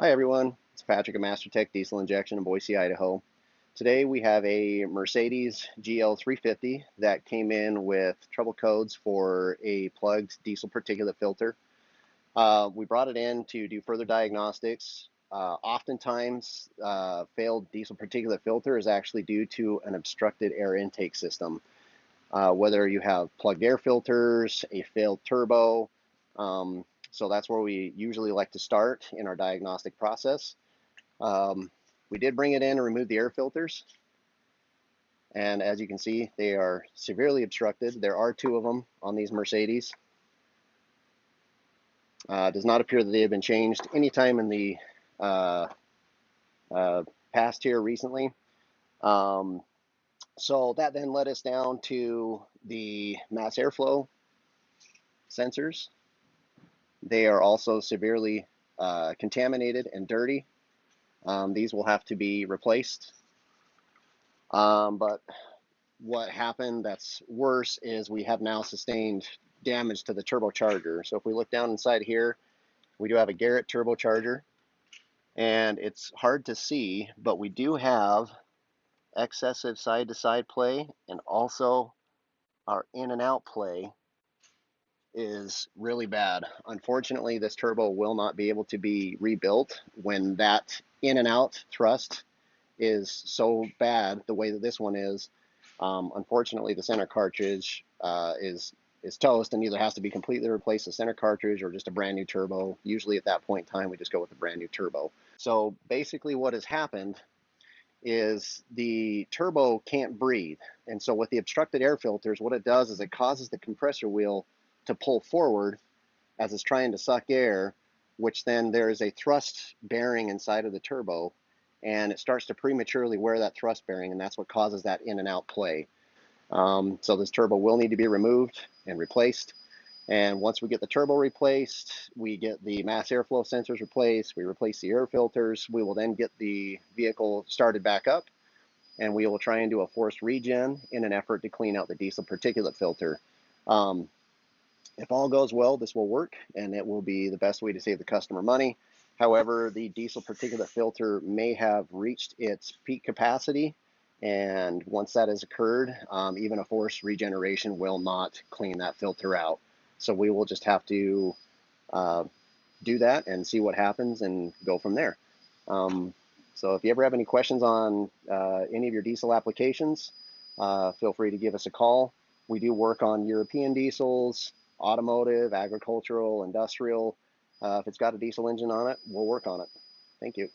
Hi everyone, it's Patrick at MasterTech Diesel Injection in Boise, Idaho. Today we have a Mercedes GL350 that came in with trouble codes for a plugged diesel particulate filter. We brought it in to do further diagnostics. Oftentimes, failed diesel particulate filter is actually due to an obstructed air intake system. Whether you have plugged air filters, a failed turbo, so that's where we usually like to start in our diagnostic process. We did bring it in and remove the air filters, and as you can see, they are severely obstructed. There are two of them on these Mercedes. Does not appear that they have been changed anytime in the uh, past here recently. So that then led us down to the mass airflow sensors. They are also severely contaminated and dirty. These will have to be replaced. But what happened that's worse is we have now sustained damage to the turbocharger. So if we look down inside here, we do have a Garrett turbocharger, and it's hard to see, but we do have excessive side-to-side play, and also our in and out play is really bad. Unfortunately, this turbo will not be able to be rebuilt when that in and out thrust is so bad the way that this one is. Unfortunately, the center cartridge is toast and either has to be completely replaced, the center cartridge, or just a brand new turbo. Usually at that point in time, we just go with a brand new turbo. So basically what has happened is the turbo can't breathe. And so with the obstructed air filters, what it does is it causes the compressor wheel to pull forward as it's trying to suck air, which then there is a thrust bearing inside of the turbo, and it starts to prematurely wear that thrust bearing, and that's what causes that in and out play. So this turbo will need to be removed and replaced. And once we get the turbo replaced, we get the mass airflow sensors replaced, we replace the air filters, we will then get the vehicle started back up, and we will try and do a forced regen in an effort to clean out the diesel particulate filter. If all goes well, this will work, and it will be the best way to save the customer money. However, the diesel particulate filter may have reached its peak capacity, and once that has occurred, even a forced regeneration will not clean that filter out. So we will just have to do that and see what happens and go from there. So if you ever have any questions on any of your diesel applications, feel free to give us a call. We do work on European diesels, automotive, agricultural, industrial. If it's got a diesel engine on it, we'll work on it. Thank you.